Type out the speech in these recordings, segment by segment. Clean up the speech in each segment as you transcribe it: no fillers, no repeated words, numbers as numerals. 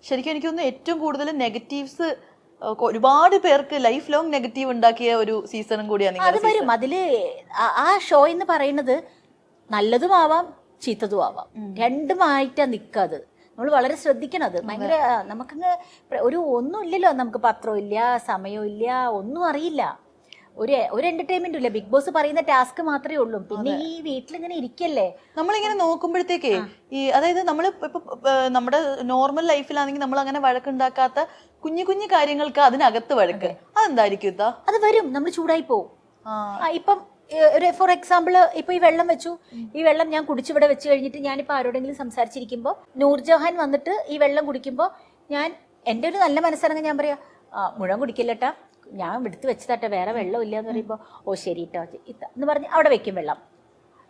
ശരിക്കും എനിക്ക് തോന്നുന്നു ഏറ്റവും കൂടുതൽ നെഗറ്റീവ്സ് ഒരുപാട് പേർക്ക് ലൈഫ് ലോങ് നെഗറ്റീവ് ഉണ്ടാക്കിയ ഒരു സീസണും കൂടിയാണ്. അത് വരും അതില്. ആ ഷോ എന്ന് പറയുന്നത് നല്ലതും ആവാം ചീത്തതും ആവാം, രണ്ടുമായിട്ടാ നിക്കത്. നമ്മൾ വളരെ ശ്രദ്ധിക്കണം. അത് ഭയങ്കര നമുക്കങ്ങ് ഒന്നും ഇല്ലല്ലോ, നമുക്ക് പത്രവും ഇല്ല, സമയവും ഇല്ല, ഒന്നും അറിയില്ല, ഒരു എന്റർടൈൻമെന്റും ഇല്ല. ബിഗ് ബോസ് പറയുന്ന ടാസ്ക് മാത്രമേ ഉള്ളൂ. പിന്നെ ഈ വീട്ടിലിങ്ങനെ ഇരിക്കല്ലേ, നമ്മളിങ്ങനെ നോക്കുമ്പോഴത്തേക്കേ ഈ അതായത് നമ്മൾ ഇപ്പൊ നമ്മുടെ നോർമൽ ലൈഫിലാണെങ്കിൽ നമ്മൾ അങ്ങനെ വഴക്കുണ്ടാക്കാത്ത കുഞ്ഞു കുഞ്ഞു കാര്യങ്ങൾക്ക് അതിനകത്ത് വഴക്ക്, അതെന്തായിരിക്കും ഇതാ? അത് വരും, നമ്മൾ ചൂടായി പോവും. ഇപ്പം ഫോർ എക്സാമ്പിൾ ഇപ്പൊ ഈ വെള്ളം വെച്ചു, ഈ വെള്ളം ഞാൻ കുടിച്ചിവിടെ വെച്ച് കഴിഞ്ഞിട്ട് ഞാനിപ്പോ ആരോടെങ്കിലും സംസാരിച്ചിരിക്കുമ്പോൾ നൂർജഹാൻ വന്നിട്ട് ഈ വെള്ളം കുടിക്കുമ്പോൾ എൻ്റെ ഒരു നല്ല മനസ്സാണെങ്കിൽ ഞാൻ പറയാ മുഴുവൻ കുടിക്കില്ലട്ടാ, ഞാൻ എടുത്ത് വെച്ചതാട്ടെ, വേറെ വെള്ളം ഇല്ല എന്ന് പറയുമ്പോൾ ഓ ശരി കേട്ടോ എന്ന് പറഞ്ഞ് അവിടെ വെക്കും വെള്ളം.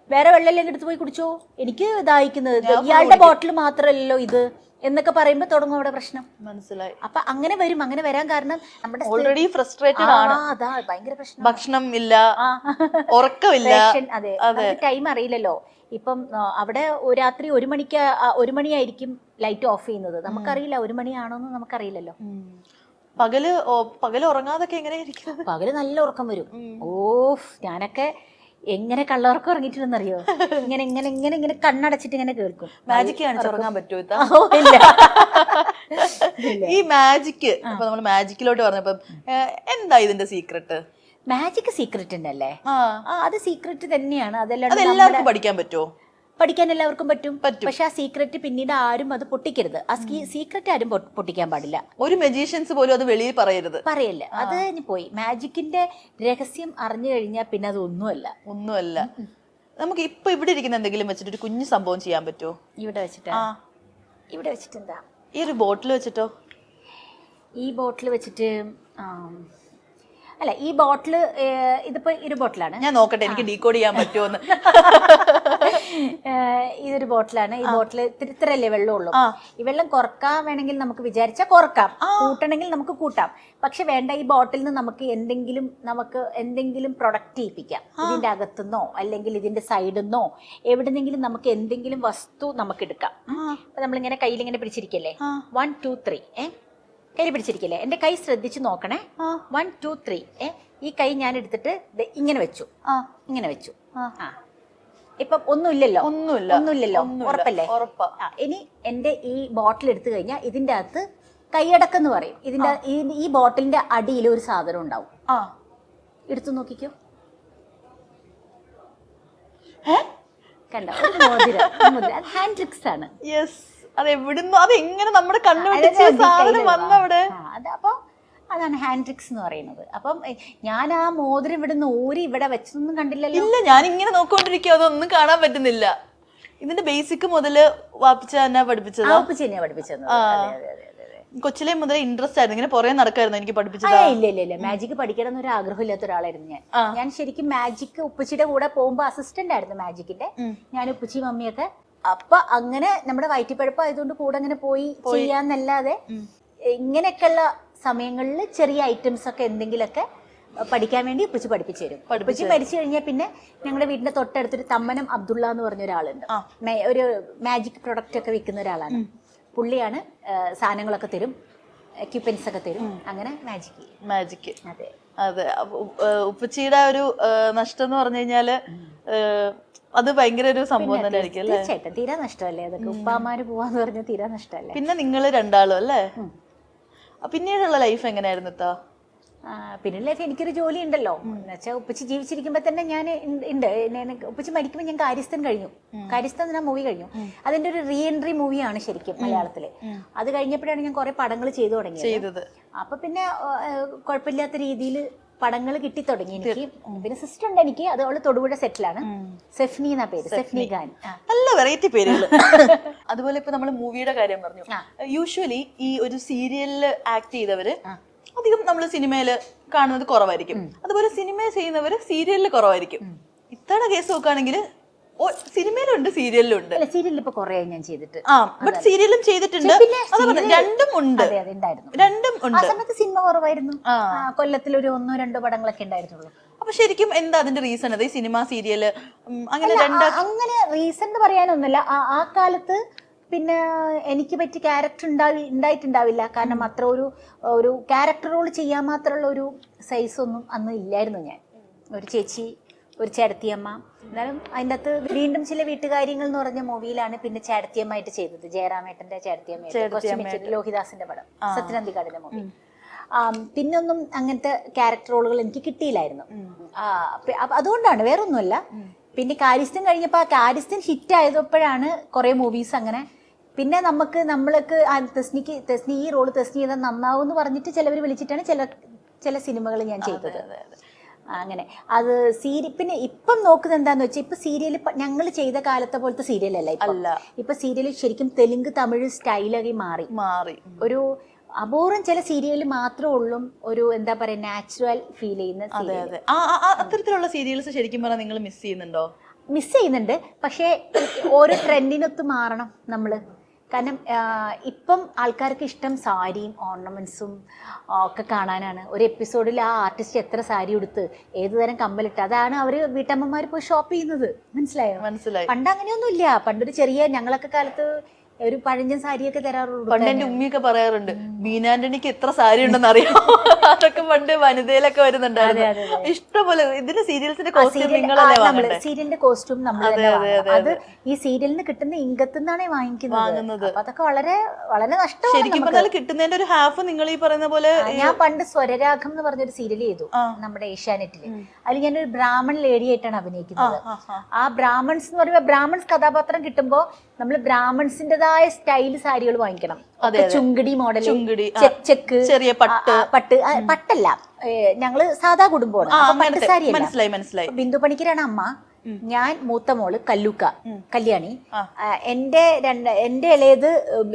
വേറെ വെള്ളം ഇല്ലെങ്കിൽ എടുത്ത് പോയി കുടിച്ചോ, എനിക്ക് ദാഹിക്കുന്നത്, ഇയാളുടെ ബോട്ടിൽ മാത്രമല്ലല്ലോ ഇത് എന്നൊക്കെ പറയുമ്പോൾ തുടങ്ങും അവിടെ പ്രശ്നം. മനസ്സിലായി. അപ്പൊ അങ്ങനെ വരും. അങ്ങനെ വരാൻ കാരണം നമ്മുടെ ഓൾറെഡി ഫ്രസ്ട്രേറ്റഡ് ആണ്. അതാ ഭയങ്കര പ്രശ്നം. ഭക്ഷണം ഇല്ല, ഉറക്കമില്ല. അതെ, ടൈം അറിയില്ലല്ലോ. ഇപ്പം അവിടെ രാത്രി 1 മണിയായിരിക്കും ലൈറ്റ് ഓഫ് ചെയ്യുന്നത്. നമുക്കറിയില്ല 1 മണിയാണോന്ന് നമുക്കറിയില്ലല്ലോ. പകല് ഉറങ്ങാതൊക്കെ എങ്ങനെയായിരിക്കും? പകല് നല്ല ഉറക്കം വരും. ഞാനൊക്കെ എങ്ങനെ കള്ളുറക്കം ഉറങ്ങിയിട്ടുണ്ടെന്നറിയോ, ഇങ്ങനെ ഇങ്ങനെ ഇങ്ങനെ ഇങ്ങനെ കണ്ണടച്ചിട്ട് ഇങ്ങനെ കേൾക്കും. മാജിക് കാണിച്ച് ഉറങ്ങാൻ പറ്റുമോ? ഇല്ല. ഈ മാജിക് ഇപ്പൊ നമ്മൾ മാജിക്കിലോട്ട് പറഞ്ഞപ്പോ എന്താ ഇതിന്റെ സീക്രട്ട്? മാജിക് സീക്രട്ട് ഉണ്ടല്ലേ? അത് സീക്രട്ട് തന്നെയാണ്. അതെല്ലാവർക്കും പഠിക്കാൻ പറ്റുമോ? പഠിക്കാൻ എല്ലാവർക്കും പറ്റും. പക്ഷെ ആ സീക്രട്ട് പിന്നീട് ആരും അത് പൊട്ടിക്കരുത്. ആ സീക്രട്ട് ആരും പൊട്ടിക്കാൻ പാടില്ല. ഒരു മജീഷ്യൻസ് പോലും അത് വെളിയിൽ പറയല്ല. അത് പോയി. മാജിക്കിന്റെ രഹസ്യം അറിഞ്ഞു കഴിഞ്ഞാൽ പിന്നെ അത് ഒന്നുമല്ല. നമുക്ക് ഇപ്പൊ ഇവിടെ ഇരിക്കുന്ന എന്തെങ്കിലും വെച്ചിട്ട് ഒരു കുഞ്ഞു സംഭവം ചെയ്യാൻ പറ്റുമോ? ഇവിടെ വെച്ചിട്ട് എന്താ? ഈ ഒരു ബോട്ടിൽ വെച്ചിട്ടോ? ഈ ബോട്ടിൽ വെച്ചിട്ട് അല്ല, ഈ ബോട്ടില് ഇതിപ്പോ ഒരു ബോട്ടിലാണ്. ഞാൻ നോക്കട്ടെ എനിക്ക് ഡീകോഡ് ചെയ്യാൻ പറ്റുമോന്ന്. ഇതൊരു ബോട്ടിലാണ്. ഈ ബോട്ടിൽ ഇത്രയല്ലേ വെള്ളമുള്ളൂ. ഈ വെള്ളം കുറക്കാൻ വേണമെങ്കിൽ നമുക്ക് വിചാരിച്ചാൽ കുറക്കാം, കൂട്ടണമെങ്കിൽ നമുക്ക് കൂട്ടാം. പക്ഷെ വേണ്ട, ഈ ബോട്ടിൽ നിന്ന് നമുക്ക് എന്തെങ്കിലും പ്രൊഡക്റ്റ് ചെയ്യിപ്പിക്കാം. ഇതിന്റെ അകത്തുനിന്നോ അല്ലെങ്കിൽ ഇതിന്റെ സൈഡിൽ നിന്നോ എവിടെന്നെങ്കിലും നമുക്ക് എന്തെങ്കിലും വസ്തു നമുക്ക് എടുക്കാം. അപ്പൊ നമ്മളിങ്ങനെ കയ്യിലിങ്ങനെ പിടിച്ചിരിക്കല്ലേ, 1 2 3 കയ്യിൽ പിടിച്ചിരിക്കില്ലേ? എന്റെ കൈ ശ്രദ്ധിച്ച് നോക്കണേ. 1 2 3 ഈ കൈ ഞാൻ എടുത്തിട്ട് ഇങ്ങനെ വെച്ചു. ഇപ്പം ഒന്നുമില്ലല്ലോ. ഉറപ്പല്ലേ? ഇനി എന്റെ ഈ ബോട്ടിൽ എടുത്തു കഴിഞ്ഞാൽ ഇതിന്റെ അകത്ത് കൈയടക്കെന്ന് പറയും. ഈ ബോട്ടിലിന്റെ അടിയിൽ ഒരു സാധനം ഉണ്ടാവും. എടുത്തു നോക്കിക്കോ. കണ്ടോ? മോതിരം. ഹാൻഡ് ട്രിക്സ് ആണ്. അതെവിടുന്നോ അതെങ്ങനെ നമ്മുടെ കണ്ണുപിടിച്ച് സാധനം വന്നവിടെ. അപ്പൊ അതാണ് ഹാൻഡ് ട്രിക്സ് എന്ന് പറയുന്നത്. അപ്പം ഞാൻ ആ മോതിരം ഇവിടുന്ന് ഊരി ഇവിടെ വെച്ചതൊന്നും കണ്ടില്ലല്ലോ. ഇല്ല, ഞാൻ ഇങ്ങനെ നോക്കിക്കൊണ്ടിരിക്കും, അതൊന്നും കാണാൻ പറ്റുന്നില്ല. ഇതിന്റെ ബേസിക് മുതല് വാപ്പിച്ച തന്നെ പഠിപ്പിച്ചത്? കൊച്ചിലെ മുതൽ ഇൻട്രസ്റ്റ് ആയിരുന്നു, ഇങ്ങനെ പുറകെ നടക്കായിരുന്നു എനിക്ക് പഠിപ്പിച്ചത്? ഇല്ല, മാജിക് പഠിക്കണം എന്നൊരു ആഗ്രഹം ഇല്ലാത്ത ഒരാളായിരുന്നു ഞാൻ. ശരിക്കും മാജിക് ഉപ്പച്ചിയുടെ കൂടെ പോകുമ്പോ അസിസ്റ്റന്റ് ആയിരുന്നു മാജിക്കിന്റെ. ഞാൻ ഉപ്പച്ചി മമ്മിയൊക്കെ. അപ്പൊ അങ്ങനെ നമ്മുടെ വയറ്റിപ്പഴപ്പായതുകൊണ്ട് കൂടെ അങ്ങനെ പോയി ചെയ്യാന്നല്ലാതെ ഇങ്ങനെയൊക്കെയുള്ള സമയങ്ങളിൽ ചെറിയ ഐറ്റംസ് ഒക്കെ എന്തെങ്കിലുമൊക്കെ പഠിക്കാൻ വേണ്ടി ഉപ്പച്ചി പഠിപ്പിച്ചു തരും. ഉപ്പച്ചി പഠിച്ചു കഴിഞ്ഞാൽ പിന്നെ ഞങ്ങളുടെ വീടിന്റെ തൊട്ടടുത്തൊരു തമ്മനം അബ്ദുള്ള എന്ന് പറഞ്ഞ ഒരാളുണ്ട്. ഒരു മാജിക് പ്രൊഡക്റ്റ് ഒക്കെ വിൽക്കുന്ന ഒരാളാണ്. പുള്ളിയാണ് സാധനങ്ങളൊക്കെ തരും, എക്യുപ്മെന്റ്സ് ഒക്കെ തരും. അങ്ങനെ മാജിക്. അതെ. ഉപ്പച്ചിയുടെ ഒരു നഷ്ടം എന്ന് പറഞ്ഞു കഴിഞ്ഞാല് അത് ഭയങ്കര ഒരു സംഭവം തന്നെ ആയിരിക്കും അല്ലേ? തീർച്ചയായിട്ടും തീരാ നഷ്ടമല്ലേ അതൊക്കെ. ഉപ്പാമാര് പോവാന്ന് പറഞ്ഞാൽ തീരാ നഷ്ടമല്ലേ. പിന്നെ നിങ്ങൾ രണ്ടാളും അല്ലേ? പിന്നീടുള്ള ലൈഫ് എങ്ങനെയായിരുന്നു? പിന്നെ ലൈഫ് എനിക്കൊരു ജോലി ഉണ്ടല്ലോ. എന്നുവെച്ചാൽ ഉപ്പച്ചി ജീവിച്ചിരിക്കുമ്പോ തന്നെ ഞാൻ ഉണ്ട്. ഉപ്പച്ചി മരിക്കുമ്പോൾ ഞാൻ കാര്യസ്ഥൻ കഴിഞ്ഞു. കാര്യസ്ഥൻ എന്ന മൂവി കഴിഞ്ഞു. അതിന്റെ ഒരു റീ എൻട്രി മൂവിയാണ് ശരിക്കും മലയാളത്തില്. അത് കഴിഞ്ഞപ്പോഴാണ് ഞാൻ കുറെ പടങ്ങൾ ചെയ്തു തുടങ്ങിയത്. അപ്പൊ പിന്നെ കുഴപ്പമില്ലാത്ത രീതിയിൽ പടങ്ങൾ കിട്ടി തുടങ്ങി എനിക്ക്. പിന്നെ സിസ്റ്റർ ഉണ്ട് എനിക്ക്, അത് അവള് തൊടുപുഴ സെറ്റിലാണ്. സെഫ്നി എന്നാ പേര്, സെഫ്നി ഖാൻ. നല്ല വെറൈറ്റി പേരുകൾ. അതുപോലെ ഇപ്പൊ നമ്മള് മൂവിയുടെ കാര്യം പറഞ്ഞു. യൂഷ്വലി ഈ ഒരു സീരിയലില് ആക്ട് ചെയ്തവര് അധികം നമ്മൾ സിനിമയില് കാണുന്നത് കുറവായിരിക്കും. അതുപോലെ സിനിമ ചെയ്യുന്നവര് സീരിയലില് കുറവായിരിക്കും. ഇത്തവണ കേസ് നോക്കുകയാണെങ്കിൽ സിനിമയിലുണ്ട് സീരിയലിലുണ്ട്. സീരിയലിൽ ഇപ്പൊ കുറെ ഞാൻ ചെയ്തിട്ട് സീരിയലും ചെയ്തിട്ടുണ്ട്. രണ്ടും ഉണ്ട്. രണ്ടും ഉണ്ട്. ആ സമയത്ത് സിനിമ കുറവായിരുന്നു. കൊല്ലത്തിൽ ഒരു 1-2 പടങ്ങളൊക്കെ ഉണ്ടായിരുന്നുള്ളൂ. അപ്പൊ ശരിക്കും എന്താ അതിന്റെ റീസൺ? അത് സിനിമ സീരിയല് അങ്ങനെ അങ്ങനെ റീസൺ എന്ന് പറയാനൊന്നുമില്ല. ആ കാലത്ത് പിന്നെ എനിക്ക് പറ്റിയ ക്യാരക്ടർ ഉണ്ടായിട്ടുണ്ടാവില്ല. കാരണം അത്ര ഒരു ക്യാരക്ടർ റോൾ ചെയ്യാൻ മാത്രമുള്ള ഒരു സൈസൊന്നും അന്ന് ഇല്ലായിരുന്നു ഞാൻ. ഒരു ചേച്ചി, ഒരു ചേട്ടത്തിയമ്മ. എന്നാലും അതിൻ്റെ അകത്ത് വീണ്ടും ചില വീട്ടുകാര്യങ്ങൾ എന്ന് പറഞ്ഞ മൂവിയിലാണ് പിന്നെ ചേട്ടത്തിയമ്മയായിട്ട് ചെയ്തത്. ജയറാമേട്ടന്റെ ചേട്ടത്തിയമ്മ, ലോഹിദാസിന്റെ പടം, സത്യനന്ദിക്കാടിന്റെ മൂവി. പിന്നൊന്നും അങ്ങനത്തെ ക്യാരക്ടർ റോളുകൾ എനിക്ക് കിട്ടിയില്ലായിരുന്നു. അതുകൊണ്ടാണ്, വേറൊന്നുമല്ല. പിന്നെ കാര്യസ്ഥൻ കഴിഞ്ഞപ്പോൾ ആ കാര്യസ്ഥൻ ഹിറ്റ് ആയപ്പോഴാണ് കുറേ മൂവീസ് അങ്ങനെ. പിന്നെ നമ്മൾക്ക് തെസ്നി ഈ റോള് തെസ്നി ചെയ്താൽ നന്നാവും എന്ന് പറഞ്ഞിട്ട് ചിലവർ വിളിച്ചിട്ടാണ് ചില സിനിമകൾ ഞാൻ ചെയ്തത്. അങ്ങനെ അത് പിന്നെ ഇപ്പം നോക്കുന്നത് എന്താന്ന് വെച്ചാൽ ഇപ്പൊ സീരിയൽ ഞങ്ങൾ ചെയ്ത കാലത്തെ പോലത്തെ സീരിയലല്ല ഇപ്പൊ സീരിയൽ ശരിക്കും തെലുങ്ക് തമിഴ് സ്റ്റൈലായി മാറി. ഒരു അപൂർവം ചില സീരിയൽ മാത്രമേ ഉള്ളൂ ഒരു എന്താ പറയാ നാച്ചുറൽ ഫീൽ ചെയ്യുന്ന. അത്തരത്തിലുള്ള സീരിയൽസ് ശരിക്കും പറഞ്ഞാൽ നിങ്ങൾ മിസ് ചെയ്യുന്നുണ്ടോ? മിസ് ചെയ്യുന്നുണ്ട്, പക്ഷേ ഓരോ ട്രെൻഡിനൊത്ത് മാറണം നമ്മള്. കാരണം ഇപ്പം ആൾക്കാർക്ക് ഇഷ്ടം സാരിയും ഓർണമെന്റ്സും ഒക്കെ കാണാനാണ്. ഒരു എപ്പിസോഡിൽ ആ ആർട്ടിസ്റ്റ് എത്ര സാരി ഉടുത്ത് ഏത് തരം കമ്മലിട്ട് അതാണ് അവര് വീട്ടമ്മമാർ പോയി ഷോപ്പ് ചെയ്യുന്നത്. മനസ്സിലായി. പണ്ട് അങ്ങനെയൊന്നും ഇല്ല. പണ്ടൊരു ചെറിയ ഞങ്ങളൊക്കെ കാലത്ത് ഒരു പഴഞ്ചൻ സാരിയൊക്കെ തരാറുള്ളൂ. പണ്ട് എന്റെ ഉമ്മിയൊക്കെ പറയാറുണ്ട് ബീനാന്റണിക്ക് എത്ര സാരി ഉണ്ടെന്ന് അറിയാം. അതൊക്കെ പണ്ട് വനിതയിലൊക്കെ വരുന്നുണ്ടായിരുന്നു. ഇഷ്ടംപോലെ ഇതിന്റെ സീരിയൽസിന്റെ കോസ്റ്റ്യൂം സീരിയലിന്റെ കോസ്റ്റ്യൂം നമ്മൾ അത് ഈ സീരിയലിന് കിട്ടുന്ന ഇൻകത്തുനിന്നാണ് വാങ്ങിക്കുന്നത്. അതൊക്കെ വളരെ വളരെ നഷ്ടമാണ്. ശരിക്കും പറഞ്ഞാൽ കിട്ടുന്നതിന്റെ ഒരു ഹാഫ് നിങ്ങൾ ഈ പറയുന്ന പോലെ. ഞാൻ പണ്ട് സ്വരരാഗം എന്ന് പറഞ്ഞൊരു സീരിയൽ ചെയ്തു നമ്മുടെ ഏഷ്യാനെറ്റില്. അതിൽ ഞാനൊരു ബ്രാഹ്മൺ ലേഡി ആയിട്ടാണ് അഭിനയിക്കുന്നത്. ആ ബ്രാഹ്മൺസ് എന്ന് പറയുമ്പോൾ ബ്രാഹ്മൺസ് കഥാപാത്രം കിട്ടുമ്പോൾ നമ്മൾ ബ്രാഹ്മൺസിന്റേതായ സ്റ്റൈൽ സാരികൾ വാങ്ങിക്കണം. ചുങ്കിടി മോഡൽ, ചെക്ക്, ചെറിയ പട്ടല്ല, ഞങ്ങള് സാധാ കുടുംബമാണ്. പട്ടുസാരിയല്ല. ബിന്ദു പണിക്കരാണ് അമ്മ, ഞാൻ മൂത്ത മോള് കല്യാണി, എന്റെ ഇളയത്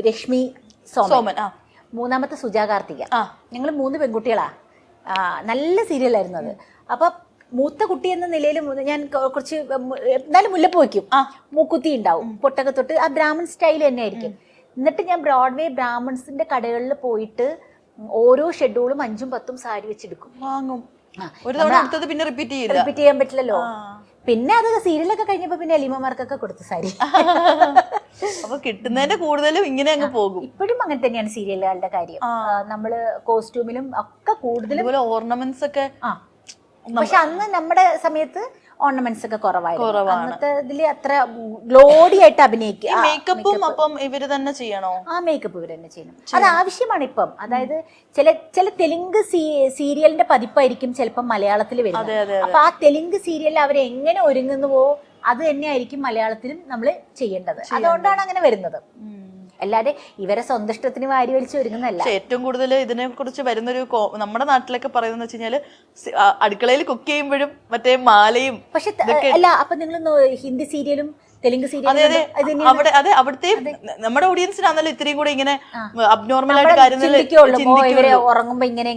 രശ്മി സോമൻ, മൂന്നാമത്തെ സുജാ കാർത്തിക. ഞങ്ങൾ 3 പെൺകുട്ടികളാ. നല്ല സീരിയലായിരുന്നു അത്. അപ്പൊ മൂത്ത കുട്ടി എന്ന നിലയിൽ ഞാൻ കുറച്ച് എന്നാലും മുല്ലപ്പ് വയ്ക്കും, മൂക്കുത്തി ഉണ്ടാവും, പൊട്ടൊക്കെ തൊട്ട് ആ ബ്രാഹ്മൺ സ്റ്റൈൽ തന്നെ ആയിരിക്കും. എന്നിട്ട് ഞാൻ ബ്രോഡ്വേ ബ്രാഹ്മൺസിന്റെ കടകളിൽ പോയിട്ട് ഓരോ ഷെഡ്യൂളും 5ഉം 10ഉം സാരി വെച്ചെടുക്കും, വാങ്ങും. പിന്നെ റിപ്പീറ്റ് ചെയ്യാൻ പറ്റില്ലല്ലോ. പിന്നെ അത് സീരിയലൊക്കെ കഴിഞ്ഞപ്പോ പിന്നെ എലിമമാർക്കൊക്കെ കൊടുത്തു സാരി. അപ്പൊ കിട്ടുന്നതിന്റെ കൂടുതലും ഇങ്ങനെ അങ്ങ് പോകും. ഇപ്പോഴും അങ്ങനെ തന്നെയാണ് സീരിയലുകളുടെ കാര്യം. നമ്മള് കോസ്റ്റ്യൂമിലും ഒക്കെ കൂടുതലും ഓർണമെന്റ്സ് ഒക്കെ. പക്ഷെ അന്ന് നമ്മുടെ സമയത്ത് ഓർണമെന്റ്സ് ഒക്കെ കുറവായിരുന്നു. അന്നത്തെ ഇതില് അത്ര ഗ്ലോഡി ആയിട്ട് അഭിനയിക്കുക. മേക്കപ്പും അപ്പം ഇവര് തന്നെ ചെയ്യണോ? ആ മേക്കപ്പ് ഇവര് തന്നെ ചെയ്യണം. അത് ആവശ്യമാണ് ഇപ്പം. അതായത് ചില തെലുങ്ക് സീരിയലിന്റെ പതിപ്പായിരിക്കും ചിലപ്പം മലയാളത്തിൽ വരുന്നത്. അപ്പൊ ആ തെലുങ്ക് സീരിയലിൽ അവരെങ്ങനെ ഒരുങ്ങുന്നുവോ അത് തന്നെയായിരിക്കും മലയാളത്തിലും നമ്മൾ ചെയ്യേണ്ടത്. അതുകൊണ്ടാണ് അങ്ങനെ വരുന്നത്. അല്ലാതെ ഇവരെ സ്വന്തം ഇഷ്ടത്തിന് വാരി വലിച്ച് ഒരുങ്ങുന്നല്ല. ഏറ്റവും കൂടുതൽ ഇതിനെ കുറിച്ച് വരുന്നൊരു നമ്മുടെ നാട്ടിലൊക്കെ പറയുന്നത് വെച്ച് കഴിഞ്ഞാല് അടുക്കളയിൽ കുക്ക് ചെയ്യുമ്പോഴും മറ്റേ മാലയും. പക്ഷെ അല്ല, അപ്പൊ നിങ്ങൾ ഹിന്ദി സീരിയലും തെലുങ്ക് സീരിയലും അവിടുത്തെ നമ്മുടെ ഓഡിയൻസിനാണല്ലോ ഇത്രയും കൂടെ ഇങ്ങനെ അബ്നോർമൽ ആയിട്ട് കാര്യങ്ങൾ ഇവരെ ഉറങ്ങുമ്പോ ഇങ്ങനെ.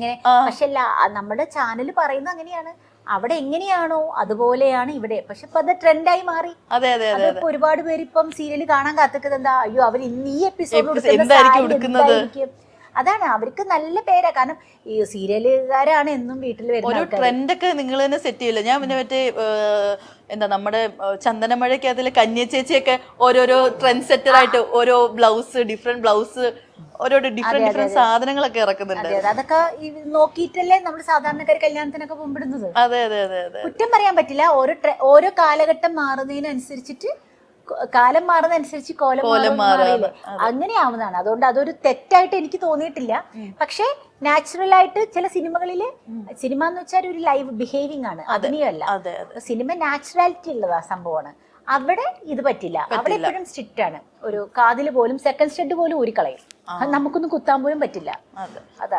പക്ഷെ അല്ല, നമ്മുടെ ചാനൽ പറയുന്നത് അങ്ങനെയാണ്. അവിടെ എങ്ങനെയാണോ അതുപോലെയാണ് ഇവിടെ. പക്ഷെ ഇപ്പൊ അത് ട്രെൻഡായി മാറി. അതിപ്പോ ഒരുപാട് പേര് ഇപ്പം സീരിയൽ കാണാൻ കാത്തിക്കുന്നത് എന്താ, അയ്യോ അവർ ഇന്ന് ഈ എപ്പിസോഡ് എന്തായിരിക്കും. അതാണ് അവർക്ക് നല്ല പേരാ. കാരണം ഈ സീരിയലുകാരാണ് എന്നും വീട്ടിൽ വരുന്നത്. ഒരു ട്രെൻഡൊക്കെ നിങ്ങൾ തന്നെ സെറ്റ് ചെയ്യില്ല. ഞാൻ പിന്നെ മറ്റേ എന്താ നമ്മുടെ ചന്ദനമഴയ്ക്ക് അതിൽ കന്യ ചേച്ചിയൊക്കെ ഓരോരോ ട്രെൻഡ് സെറ്റർ ആയിട്ട് ഓരോ ബ്ലൗസ്, ഡിഫറെന്റ് ബ്ലൗസ്, ഓരോ ഡിഫറെന്റ് സാധനങ്ങളൊക്കെ ഇറക്കുന്നുണ്ട്. അതൊക്കെ നോക്കിയിട്ടല്ലേ നമ്മൾ സാധാരണക്കാർ കല്യാണത്തിനൊക്കെ പോകുമ്പോഴുന്നത്. അതെ. കുറ്റം പറയാൻ പറ്റില്ല. ഓരോ കാലഘട്ടം മാറുന്നതിനനുസരിച്ചിട്ട് കാലം മാറുന്നതനുസരിച്ച് കോലം മാറിയില്ലേ, അങ്ങനെയാവുന്നതാണ്. അതുകൊണ്ട് അതൊരു തെറ്റായിട്ട് എനിക്ക് തോന്നിയിട്ടില്ല. പക്ഷെ നാച്ചുറൽ ആയിട്ട് ചില സിനിമകളില്, സിനിമ എന്ന് വെച്ചാൽ ഒരു ലൈവ് ബിഹേവിംഗ് ആണ്, അഭിനയമല്ല. സിനിമ നാച്ചുറാലിറ്റി ഉള്ളതാ സംഭവമാണ്. അവിടെ ഇത് പറ്റില്ല. അവിടെ എപ്പോഴും സ്ട്രിക്റ്റ് ആണ്. ഒരു കാതില് പോലും സെക്കൻഡ് സ്റ്റെഡ് പോലും ഊരിക്കളയും. നമുക്കൊന്നും കുത്താൻ പോലും പറ്റില്ല. അതാണ്.